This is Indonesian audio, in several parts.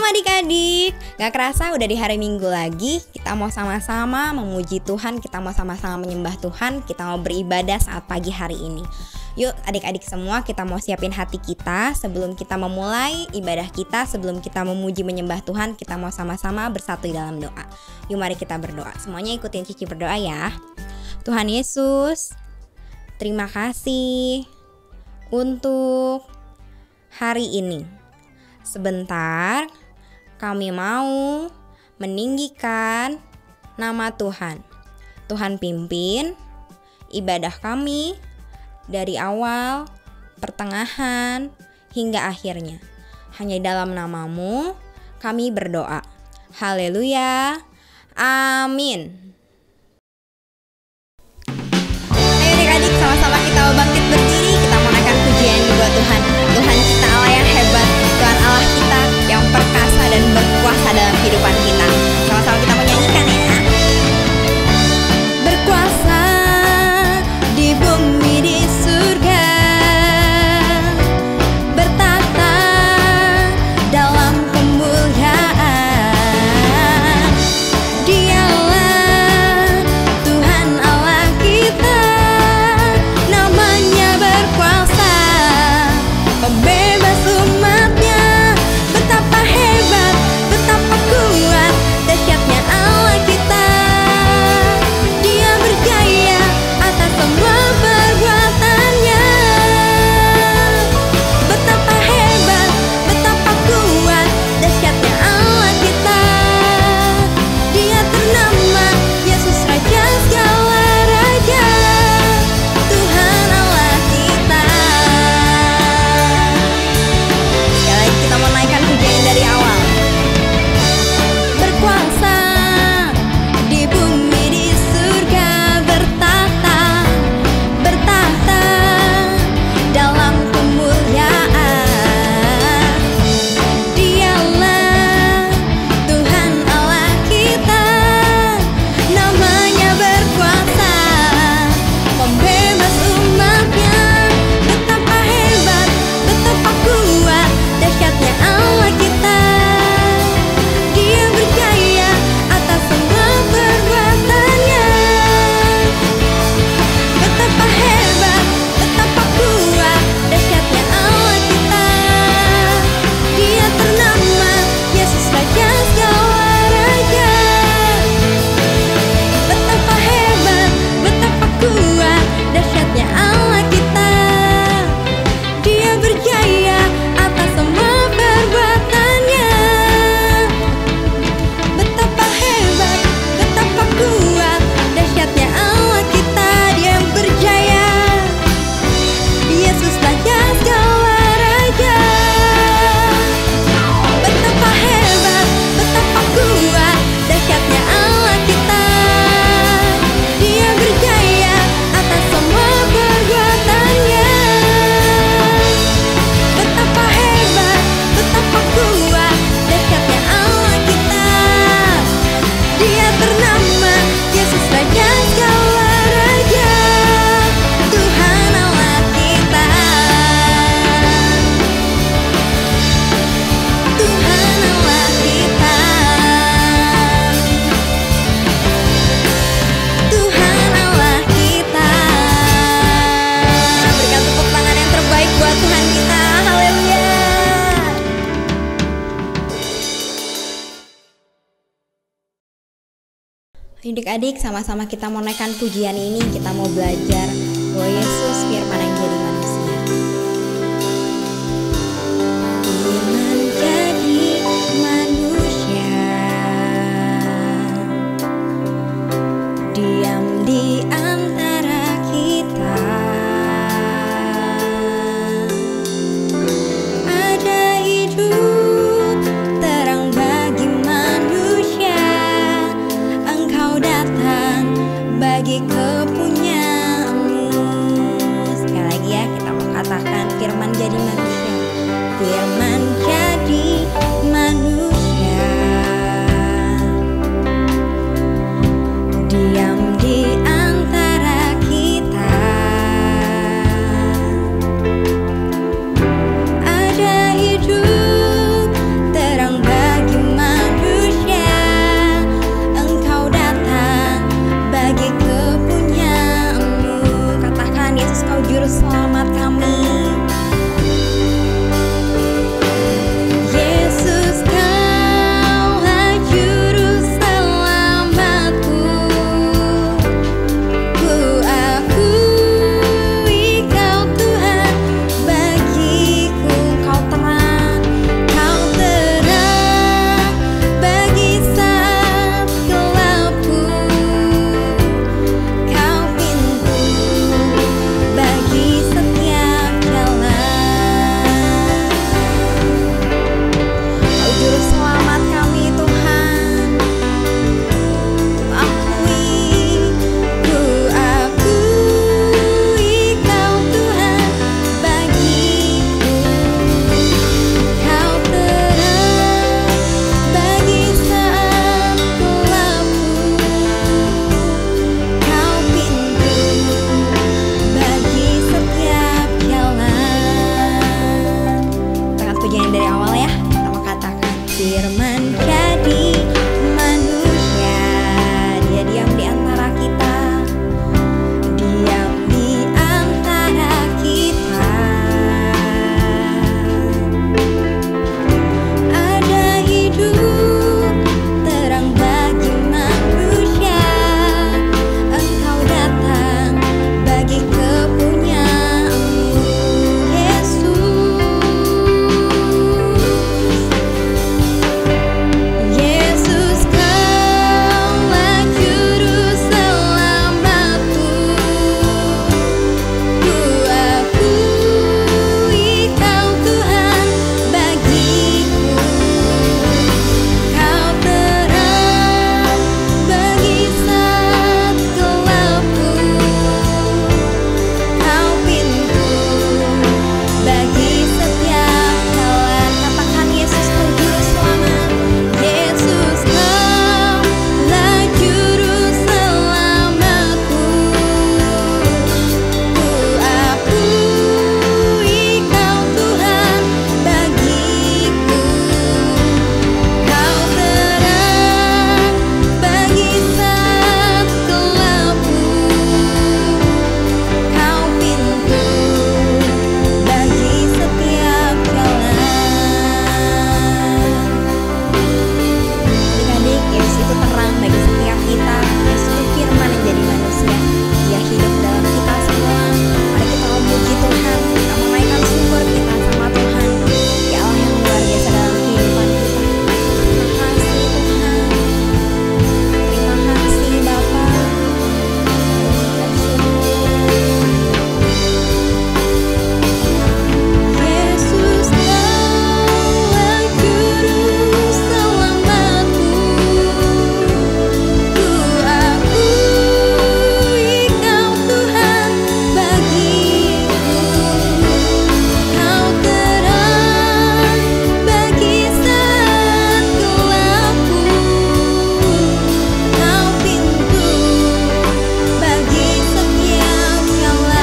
adik-adik, gak kerasa udah di hari Minggu lagi. Kita mau sama-sama memuji Tuhan, kita mau sama-sama menyembah Tuhan, kita mau beribadah saat pagi hari ini. Yuk adik-adik semua, kita mau siapin hati kita sebelum kita memulai ibadah kita. Sebelum kita memuji menyembah Tuhan, kita mau sama-sama bersatu dalam doa. Yuk mari kita berdoa. Semuanya ikutin Cici berdoa ya. Tuhan Yesus, terima kasih untuk hari ini. Sebentar kami mau meninggikan nama Tuhan. Tuhan pimpin ibadah kami dari awal, pertengahan, hingga akhirnya. Hanya dalam nama-Mu kami berdoa. Haleluya. Amin. Ayo adik-adik, sama-sama kita bangkit berdiri. Kita mau naikkan pujian buat Tuhan. Tuhan kita Allah yang hebat, Tuhan Allah kita yang perkasa dan berkuasa dalam kehidupan kita. Sama-sama kita menyanyikan ya. Berkuasa di bumi di surga, bertata dalam kemuliaan. Dialah Tuhan Allah kita, namanya berkuasa, pembebas umatnya. Betapa hebat, betapa kuat, dahsyatnya Allah kita. Dia berjaya atas semua perbuatannya. Betapa hebat, betapa kuat, dahsyatnya Allah kita. Dia ternama Yesus Raja segala raja, Tuhan Allah kita. Sekali lagi kita mau naikkan pujian dari awal. Berkuasa di bumi di surga, bertahta dalam kemuliaan. Dialah Tuhan Allah kita, namanya berkuasa, pembebas umatnya. Betapa hebat, betapa kuat, dahsyatnya Allah kita. Dia berjaya atas semua perbuatannya. Betapa hebat, betapa kuat, dahsyatnya Allah kita. Dia ternama Yesus Raja segala raja. Betapa hebat, betapa kuat, dahsyatnya Allah kita. Dia berjaya atas semua perbuatannya. Betapa hebat, betapa kuat, dahsyatnya Allah kita. Dia yang berjaya, Yesus Raja segala raja. Betapa hebat, betapa kuat, dahsyatnya Allah kita. Dia berjaya atas semua perbuatannya. Betapa hebat, betapa kuat, dahsyatnya Allah kita. Dia ternama Yesus Raja segala raja, Tuhan Allah kita. Tuhan Allah kita. Tuhan Allah kita. Berikan tepuk tangan yang terbaik buat Tuhan kita. Haleluya. Adik-adik, sama-sama kita mau naikkan pujian ini. Kita mau belajar bahwa Yesus firman yang jadi manusia. Firman jadi manusia, diam di antara kita. Ada hidup terang bagi manusia. Engkau datang bagi kepunyaanmu. Sekali lagi ya, kita mau katakan firman jadi manusia. Firman jadi manusia, diam di antara kita. Ada hidup terang bagi Firman jadi manusia, dia diam di antara kita, diam di antara kita. Ada hidup terang bagi manusia, Engkau datang bagi kepunyaanmu, Yesus. Yesus, Kaulah juru selamatku. Ku akui Kau Tuhan bagiku. Kau terang bagi saat gelapku. Kau pintu bagi setiap jalan. Katakan Yesus Kau juru selamat. Yesus, Kaulah juru selamatku. Ku akui Kau Tuhan bagiku. Kau terang bagi saat gelapku. Kau pintu bagi setiap jalan. Adik-adik, Yesus itu terang bagi setiap kita. Yesus itu firman yang jadi manusia. Dia hidup dalam kita semua. Mari kita memuji Tuhan, kita menaikkan syukur kita sama Tuhan. Ya Allah yang luar biasa dalam kehidupan kita. Terima kasih Tuhan. Terima kasih Bapa. Yesus, Kaulah juru selamatku. Ku akui Kau Tuhan bagiku. Kau terang bagi saat gelapku. Kau pintu bagi setiap jalan.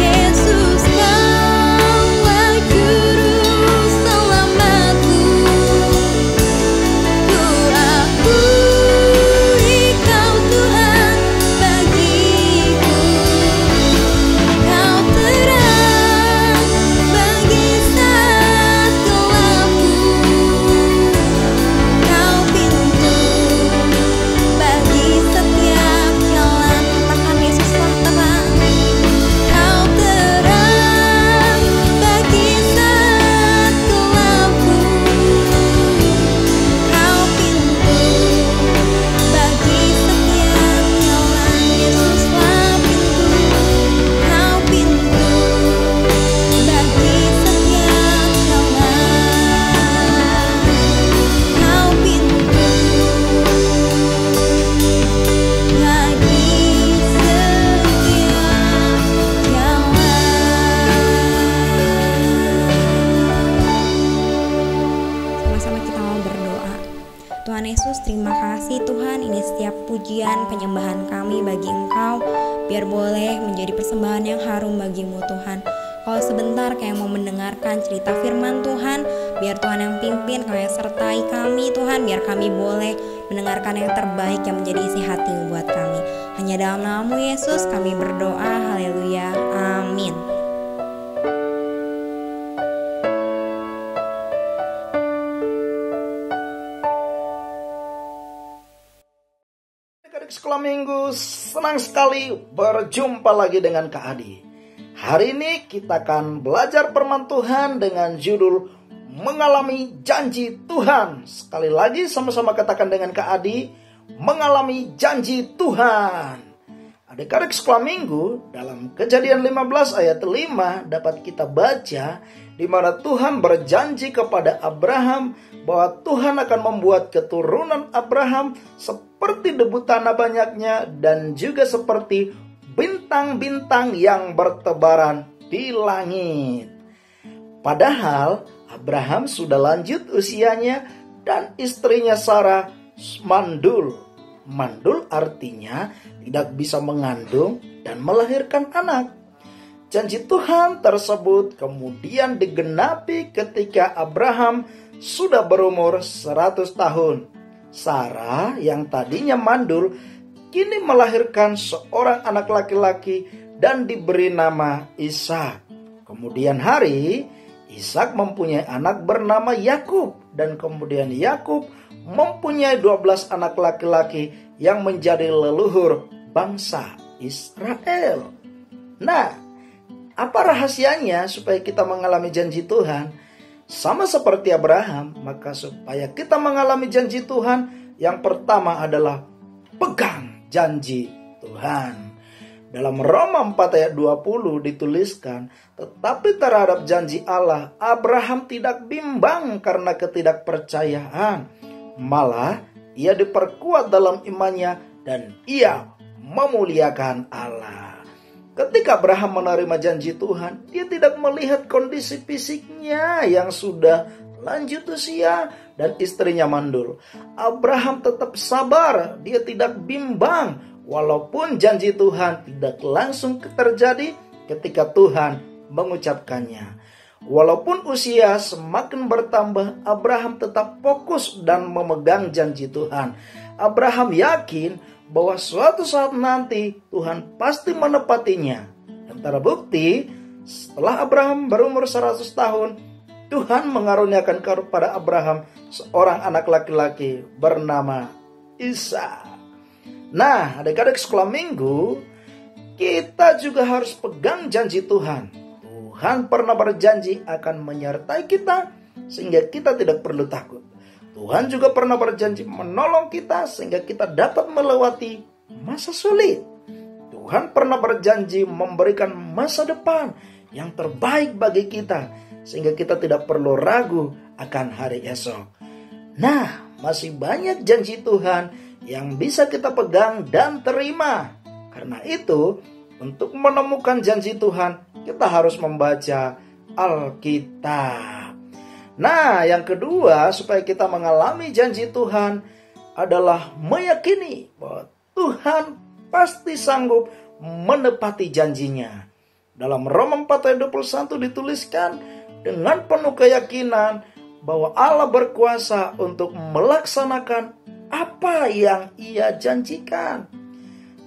Yesus, Kaulah juru selamatku. Ku akui Kau Tuhan bagiku. Kau terang bagi saat gelapku. Kau pintu bagi setiap jalan. Katakan Yesuslah terang. Kau terang bagi saat gelapku. Kau pintu bagi setiap jalan. Yesuslah pintu. Kau pintu bagi setiap jalan. Kau pintu bagi setiap jalan. Sama-sama kita mau berdoa. Tuhan Yesus, terima kasih Tuhan, ini setiap pujian penyembahan kami bagi Engkau, biar boleh menjadi persembahan yang harum bagimu Tuhan. Kalau sebentar kayak mau mendengarkan cerita firman Tuhan, biar Tuhan yang pimpin, Kau yang sertai kami Tuhan, biar kami boleh mendengarkan yang terbaik yang menjadi isi hati-Mu buat kami. Hanya dalam nama-Mu Yesus kami berdoa, haleluya, amin. Adik-adik sekolah minggu, senang sekali berjumpa lagi dengan Kak Adi. Hari ini kita akan belajar firman Tuhan dengan judul Mengalami Janji Tuhan. Sekali lagi sama-sama katakan dengan Kak Adi, mengalami janji Tuhan. Adik-adik sekolah minggu, dalam Kejadian 15 ayat 5 dapat kita baca di mana Tuhan berjanji kepada Abraham bahwa Tuhan akan membuat keturunan Abraham seperti debu tanah banyaknya dan juga seperti bintang-bintang yang bertebaran di langit. Padahal Abraham sudah lanjut usianya dan istrinya Sarah mandul. Mandul artinya tidak bisa mengandung dan melahirkan anak. Janji Tuhan tersebut kemudian digenapi ketika Abraham sudah berumur 100 tahun. Sarah yang tadinya mandul kini melahirkan seorang anak laki-laki dan diberi nama Ishak. Kemudian hari, Ishak mempunyai anak bernama Yakub, dan kemudian Yakub mempunyai 12 anak laki-laki yang menjadi leluhur bangsa Israel. Nah, apa rahasianya supaya kita mengalami janji Tuhan? Sama seperti Abraham, maka supaya kita mengalami janji Tuhan, yang pertama adalah pegang janji Tuhan. Dalam Roma 4 ayat 20 dituliskan, tetapi terhadap janji Allah, Abraham tidak bimbang karena ketidakpercayaan. Malah, ia diperkuat dalam imannya dan ia memuliakan Allah. Ketika Abraham menerima janji Tuhan, dia tidak melihat kondisi fisiknya yang sudah lanjut usia dan istrinya mandul. Abraham tetap sabar, dia tidak bimbang. Walaupun janji Tuhan tidak langsung terjadi ketika Tuhan mengucapkannya. Walaupun usia semakin bertambah, Abraham tetap fokus dan memegang janji Tuhan. Abraham yakin bahwa suatu saat nanti Tuhan pasti menepatinya. Dan terbukti setelah Abraham berumur 100 tahun, Tuhan mengaruniakan kepada Abraham seorang anak laki-laki bernama Ishak. Nah, adik-adik sekolah minggu, kita juga harus pegang janji Tuhan. Tuhan pernah berjanji akan menyertai kita sehingga kita tidak perlu takut. Tuhan juga pernah berjanji menolong kita sehingga kita dapat melewati masa sulit. Tuhan pernah berjanji memberikan masa depan yang terbaik bagi kita sehingga kita tidak perlu ragu akan hari esok. Nah, masih banyak janji Tuhan yang bisa kita pegang dan terima. Karena itu, untuk menemukan janji Tuhan, kita harus membaca Alkitab. Nah, yang kedua, supaya kita mengalami janji Tuhan adalah meyakini bahwa Tuhan pasti sanggup menepati janjinya. Dalam Roma 4 ayat 21 dituliskan, dengan penuh keyakinan bahwa Allah berkuasa untuk melaksanakan apa yang Ia janjikan.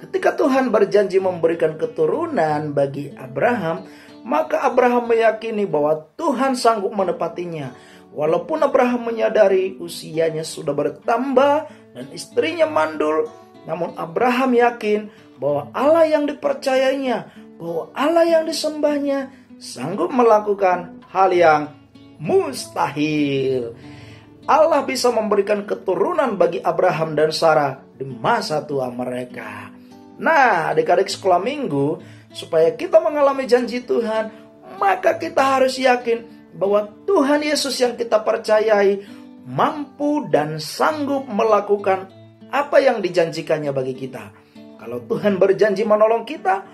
Ketika Tuhan berjanji memberikan keturunan bagi Abraham, maka Abraham meyakini bahwa Tuhan sanggup menepatinya. Walaupun Abraham menyadari usianya sudah bertambah dan istrinya mandul, namun Abraham yakin bahwa Allah yang dipercayainya, bahwa Allah yang disembahnya sanggup melakukan hal yang mustahil. Allah bisa memberikan keturunan bagi Abraham dan Sarah di masa tua mereka. Nah, adik-adik sekolah minggu, supaya kita mengalami janji Tuhan, maka kita harus yakin bahwa Tuhan Yesus yang kita percayai mampu dan sanggup melakukan apa yang dijanjikannya bagi kita. Kalau Tuhan berjanji menolong kita,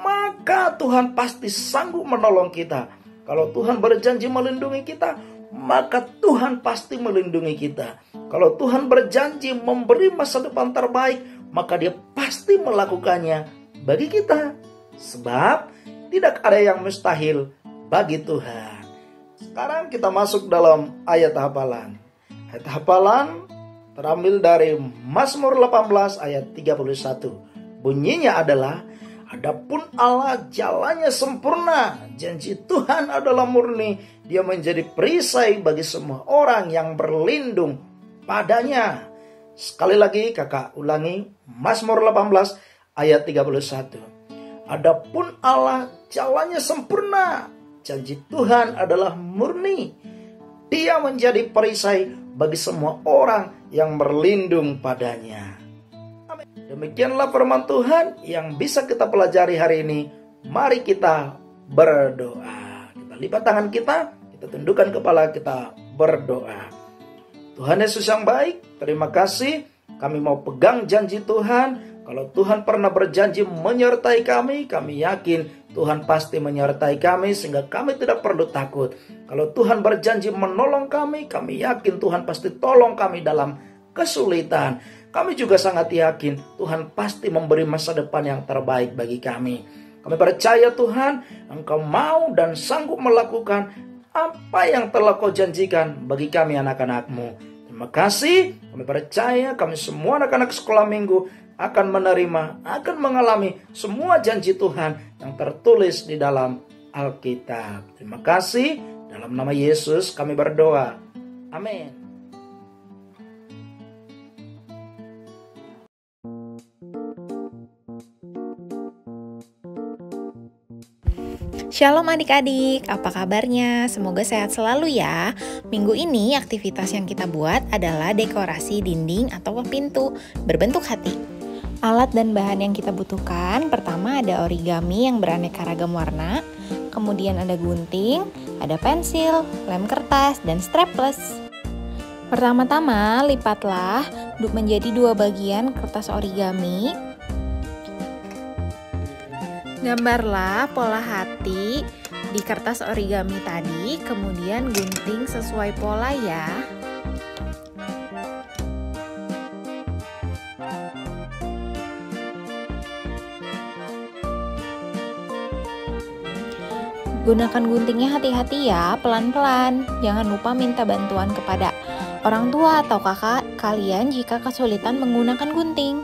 maka Tuhan pasti sanggup menolong kita. Kalau Tuhan berjanji melindungi kita, maka Tuhan pasti melindungi kita. Kalau Tuhan berjanji memberi masa depan terbaik, maka Dia pasti melakukannya bagi kita. Sebab tidak ada yang mustahil bagi Tuhan. Sekarang kita masuk dalam ayat hafalan. Ayat hafalan terambil dari Mazmur 18 ayat 31. Bunyinya adalah, adapun Allah jalannya sempurna, janji Tuhan adalah murni, Dia menjadi perisai bagi semua orang yang berlindung padanya. Sekali lagi kakak ulangi, Mazmur 18 ayat 31. Adapun Allah jalannya sempurna, janji Tuhan adalah murni, Dia menjadi perisai bagi semua orang yang berlindung padanya. Demikianlah firman Tuhan yang bisa kita pelajari hari ini. Mari kita berdoa. Kita lipat tangan kita tundukkan kepala kita berdoa. Tuhan Yesus yang baik, terima kasih. Kami mau pegang janji Tuhan. Kalau Tuhan pernah berjanji menyertai kami, kami yakin Tuhan pasti menyertai kami sehingga kami tidak perlu takut. Kalau Tuhan berjanji menolong kami, kami yakin Tuhan pasti tolong kami dalam kesulitan. Kami juga sangat yakin Tuhan pasti memberi masa depan yang terbaik bagi kami. Kami percaya Tuhan, Engkau mau dan sanggup melakukan apa yang telah Kau janjikan bagi kami anak-anak-Mu. Terima kasih, kami percaya kami semua anak-anak sekolah minggu akan menerima, akan mengalami semua janji Tuhan yang tertulis di dalam Alkitab. Terima kasih, dalam nama Yesus kami berdoa. Amin. Shalom adik-adik, apa kabarnya? Semoga sehat selalu ya. Minggu ini aktivitas yang kita buat adalah dekorasi dinding atau pintu berbentuk hati. Alat dan bahan yang kita butuhkan, pertama ada origami yang beraneka ragam warna, kemudian ada gunting, ada pensil, lem kertas, dan strapless. Pertama-tama lipatlah menjadi 2 bagian kertas origami. Gambarlah pola hati di kertas origami tadi, kemudian gunting sesuai pola ya. Gunakan guntingnya hati-hati ya, pelan-pelan. Jangan lupa minta bantuan kepada orang tua atau kakak kalian jika kesulitan menggunakan gunting.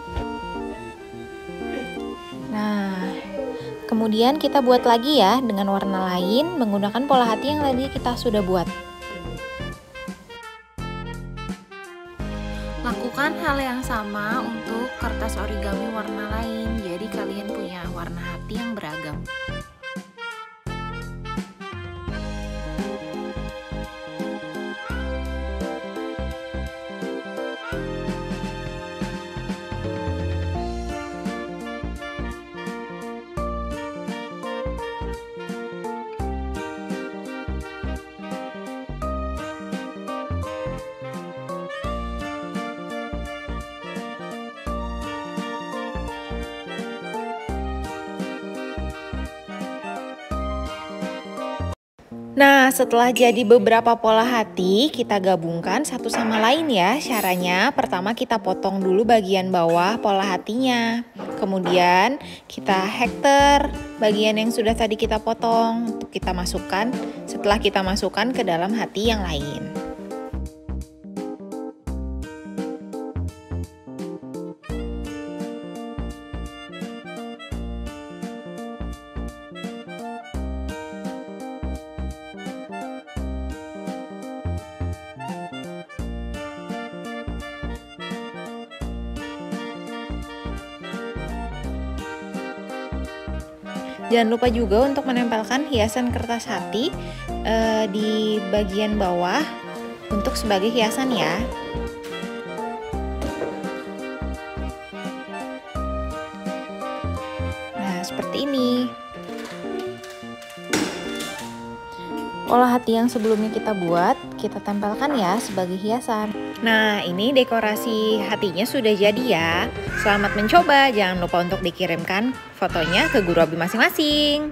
Kemudian kita buat lagi ya dengan warna lain menggunakan pola hati yang tadi kita sudah buat. Lakukan hal yang sama untuk kertas origami warna lain, jadi kalian punya warna hati yang beragam. Nah, setelah jadi beberapa pola hati, kita gabungkan satu sama lain ya. Caranya, pertama kita potong dulu bagian bawah pola hatinya. Kemudian kita hektar bagian yang sudah tadi kita potong untuk kita masukkan setelah kita masukkan ke dalam hati yang lain. Jangan lupa juga untuk menempelkan hiasan kertas hati di bagian bawah untuk sebagai hiasan ya. Nah, seperti ini. Pola hati yang sebelumnya kita buat, kita tempelkan ya sebagai hiasan. Nah, ini dekorasi hatinya sudah jadi ya. Selamat mencoba, jangan lupa untuk dikirimkan fotonya ke guru hobi masing-masing.